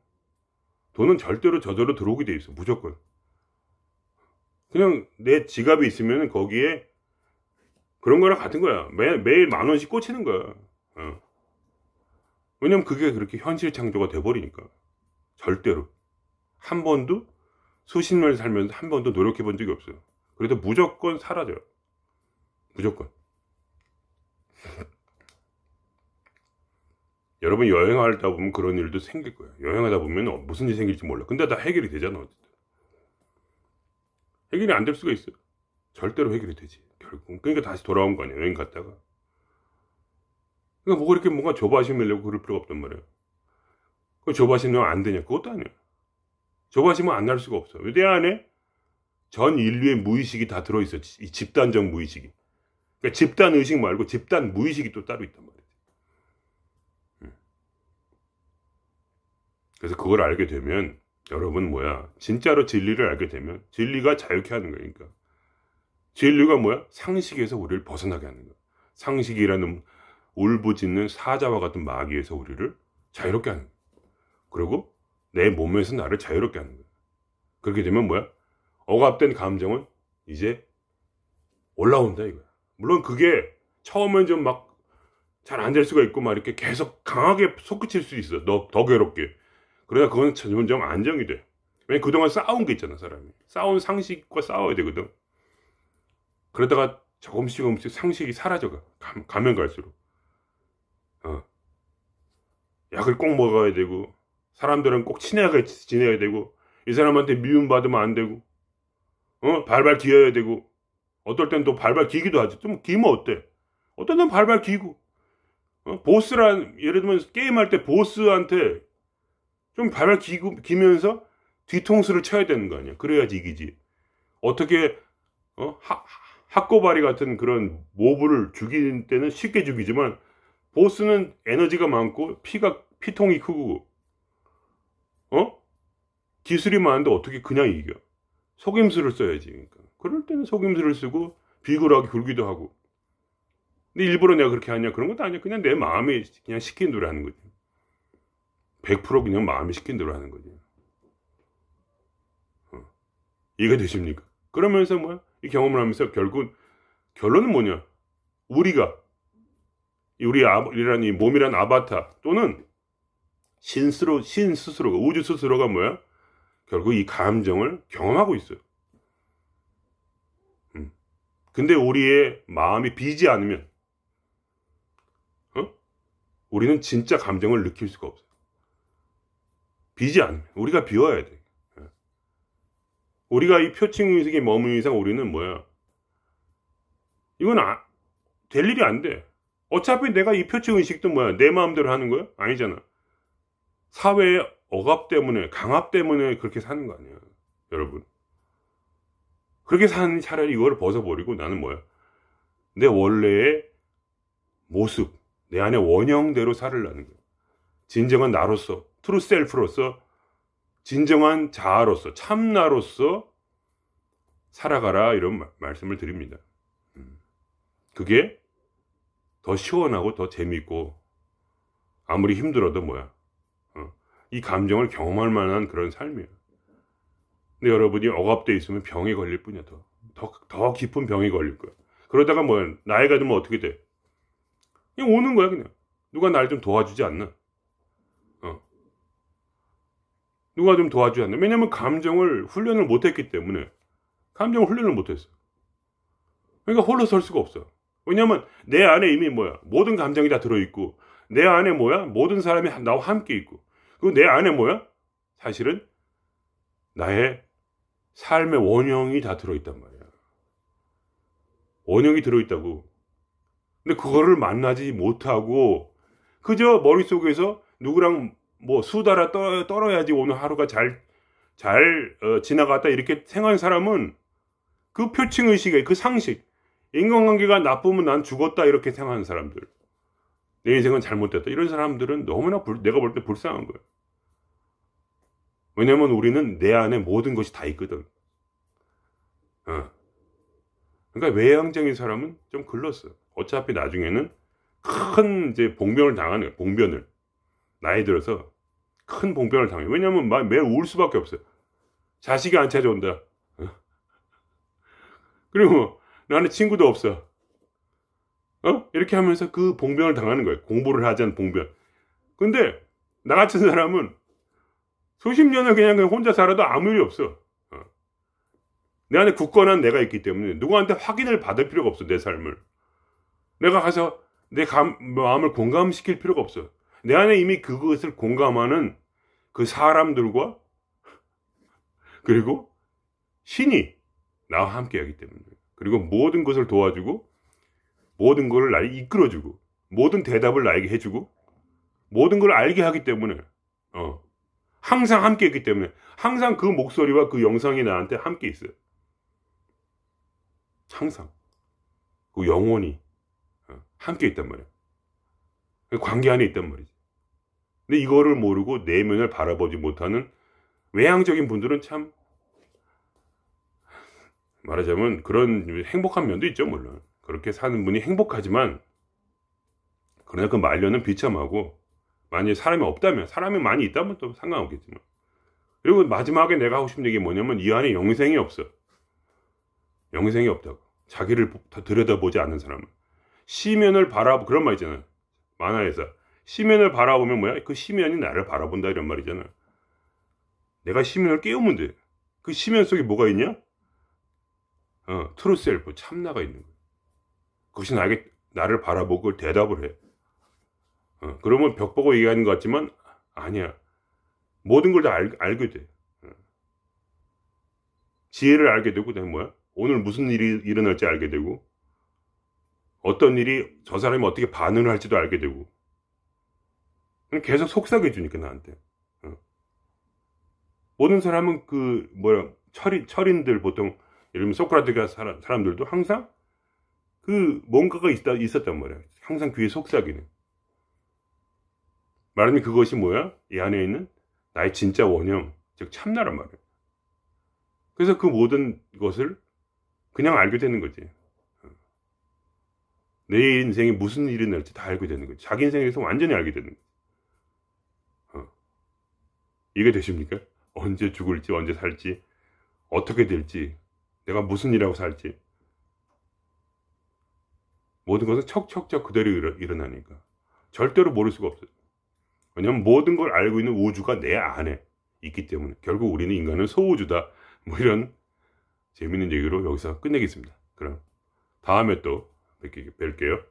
돈은 절대로 저절로 들어오게 돼 있어. 무조건. 그냥 내 지갑에 있으면 거기에 그런 거랑 같은 거야. 매일 10,000원씩 꽂히는 거야. 왜냐면 그게 그렇게 현실 창조가 돼버리니까. 절대로. 한 번도 수십 년을 살면서 한 번도 노력해 본 적이 없어요. 그래도 무조건 사라져요. 무조건. 여러분 여행하다 보면 그런 일도 생길 거예요. 여행하다 보면 무슨 일이 생길지 몰라. 근데 다 해결이 되잖아. 어쨌든. 해결이 안 될 수가 있어요. 절대로 해결이 되지. 결국. 그러니까 다시 돌아온 거 아니야. 여행 갔다가. 그러니까 그렇게 뭔가 조바심을 내고 그럴 필요가 없단 말이에요. 그 조바심은 안 되냐? 그것도 아니야. 조바심은 안 날 수가 없어. 내 안에 전 인류의 무의식이 다 들어있어. 이 집단적 무의식이. 그러니까 집단 의식 말고 집단 무의식이 또 따로 있단 말이지. 그래서 그걸 알게 되면 여러분 진짜로 진리를 알게 되면 진리가 자유케 하는 거니까. 진리가 상식에서 우리를 벗어나게 하는 거야. 상식이라는 울부짖는 사자와 같은 마귀에서 우리를 자유롭게 하는 거야. 그리고 내 몸에서 나를 자유롭게 하는 거야. 그렇게 되면 억압된 감정은 이제 올라온다 이거야. 물론 그게 처음엔 좀 잘 안 될 수가 있고 이렇게 계속 강하게 솟구칠 수 있어. 더 괴롭게. 그러나 그건 점점 안정이 돼. 왜냐면 그동안 싸운 게 있잖아, 사람이. 싸운 상식과 싸워야 되거든. 그러다가 조금씩 상식이 사라져가. 가면 갈수록. 약을 꼭 먹어야 되고, 사람들은 꼭 친하게 지내야 되고, 이 사람한테 미움받으면 안 되고, 발발 기어야 되고, 어떨 땐 또 발발 기기도 하지. 좀 기면 어때? 어떤 땐 발발 기고, 예를 들면 게임할 때 보스한테 좀 발발 기면서 뒤통수를 쳐야 되는 거 아니야. 그래야지 이기지. 어떻게 학고바리 같은 그런 모브를 죽이는 때는 쉽게 죽이지만 보스는 에너지가 많고 피통이 크고 기술이 많은데 어떻게 그냥 이겨? 속임수를 써야지. 그러니까. 그럴 때는 속임수를 쓰고 비굴하게 굴기도 하고. 근데 일부러 내가 그렇게 하냐? 그런 것도 아니야. 그냥 내 마음이 그냥 시킨 대로 하는 거지. 100% 그냥 마음이 시킨 대로 하는 거지. 이해가 되십니까? 그러면서 뭐야? 이 경험을 하면서 결국 결론은 뭐냐? 우리가 우리란 이 몸이란 아바타 또는 신 스스로가 우주 스스로가 뭐야? 결국 이 감정을 경험하고 있어요. 근데 우리의 마음이 비지 않으면 우리는 진짜 감정을 느낄 수가 없어요. 비지 않으면 우리가 비워야 돼. 우리가 이 표층의식에 머무는 이상 우리는 뭐야? 이건 될 일이 안 돼. 어차피 내가 이 표층의식도 뭐야? 내 마음대로 하는 거야? 아니잖아. 사회의 억압 때문에, 강압 때문에 그렇게 사는 거 아니야. 여러분. 그렇게 사는 차라리 이거를 벗어버리고 나는 뭐야? 내 원래의 모습, 내 안의 원형대로 살으려는 거야. 진정한 나로서, 트루 셀프로서, 진정한 자아로서, 참나로서 살아가라 이런 말씀을 드립니다. 그게 더 시원하고 더 재밌고 아무리 힘들어도 뭐야? 이 감정을 경험할 만한 그런 삶이에요. 근데 여러분이 억압돼 있으면 병에 걸릴 뿐이야. 더 깊은 병에 걸릴 거야. 그러다가 뭐야? 나이가 들면 어떻게 돼? 그냥 오는 거야 그냥. 누가 날 좀 도와주지 않나? 누가 좀 도와주지 않나? 왜냐면 감정을 훈련을 못했기 때문에. 감정을 훈련을 못했어. 그러니까 홀로 설 수가 없어. 왜냐면 내 안에 이미 뭐야? 모든 감정이 다 들어있고 내 안에 뭐야? 모든 사람이 나와 함께 있고 그리고 내 안에 뭐야? 사실은 나의 삶의 원형이 다 들어있단 말이야. 원형이 들어있다고. 근데 그거를 만나지 못하고 그저 머릿속에서 누구랑 뭐 수달아 떨어야지 오늘 하루가 잘 지나갔다 이렇게 생각하는 사람은 그 표층의식에 그 상식 인간관계가 나쁘면 난 죽었다 이렇게 생각하는 사람들 내 인생은 잘못됐다 이런 사람들은 너무나 내가 볼 때 불쌍한 거야. 왜냐면 우리는 내 안에 모든 것이 다 있거든. 그러니까 외향적인 사람은 좀 글렀어. 어차피 나중에는 큰 이제 봉변을 당하는 거야. 봉변을 나이 들어서 큰 봉변을 당해. 왜냐면 매일 울 수밖에 없어요. 자식이 안 찾아온다. 그리고 나는 친구도 없어. 이렇게 하면서 그 봉변을 당하는 거예요. 공부를 하지 않은 봉변. 근데 나 같은 사람은 수십 년을 그냥 혼자 살아도 아무 일이 없어. 내 안에 굳건한 내가 있기 때문에 누구한테 확인을 받을 필요가 없어. 내 삶을. 내가 가서 내 마음을 공감시킬 필요가 없어. 내 안에 이미 그것을 공감하는 그 사람들과 그리고 신이 나와 함께 하기 때문에 그리고 모든 것을 도와주고 모든 것을 나에게 이끌어주고 모든 대답을 나에게 해주고 모든 걸 알게 하기 때문에 항상 함께 있기 때문에 항상 그 목소리와 그 영상이 나한테 함께 있어요. 항상 그 영혼이 함께 있단 말이야. 관계 안에 있단 말이지. 근데 이거를 모르고 내면을 바라보지 못하는 외향적인 분들은 참 말하자면 그런 행복한 면도 있죠. 물론 그렇게 사는 분이 행복하지만 그러나 그 말년은 비참하고 만약에 사람이 없다면 사람이 많이 있다면 또 상관없겠지만 그리고 마지막에 내가 하고 싶은 얘기 뭐냐면 이 안에 영생이 없어. 영생이 없다고. 자기를 들여다보지 않는 사람은 시면을 그런 말 있잖아요. 만화에서 시면을 바라보면 뭐야? 그 시면이 나를 바라본다 이런 말이잖아. 내가 시면을 깨우면 돼. 그 시면 속에 뭐가 있냐? 트루 셀프, 참나가 있는 거야. 그것이 나를 바라보고 그걸 대답을 해. 그러면 벽 보고 얘기하는 것 같지만 아니야. 모든 걸 다 알게 돼. 지혜를 알게 되고 그다음에 뭐야? 오늘 무슨 일이 일어날지 알게 되고 어떤 일이 저 사람이 어떻게 반응을 할지도 알게 되고 계속 속삭여 주니까 나한테. 모든 사람은 철인들 보통 예를 들면 소크라테가 사람들도 항상 그 뭔가가 있었단 말이야. 항상 귀에 속삭이는. 말하자면 그것이 뭐야? 이 안에 있는 나의 진짜 원형, 즉 참나란 말이에요. 그래서 그 모든 것을 그냥 알게 되는 거지. 내 인생에 무슨 일이 날지 다 알게 되는 거지. 자기 인생에서 완전히 알게 되는 거지. 이게 되십니까? 언제 죽을지, 언제 살지, 어떻게 될지, 내가 무슨 일하고 살지, 모든 것은 척척척 그대로 일어나니까 절대로 모를 수가 없어요. 왜냐면 모든 걸 알고 있는 우주가 내 안에 있기 때문에 결국 우리는 인간은 소우주다. 뭐 이런 재밌는 얘기로 여기서 끝내겠습니다. 그럼 다음에 또 뵐게요.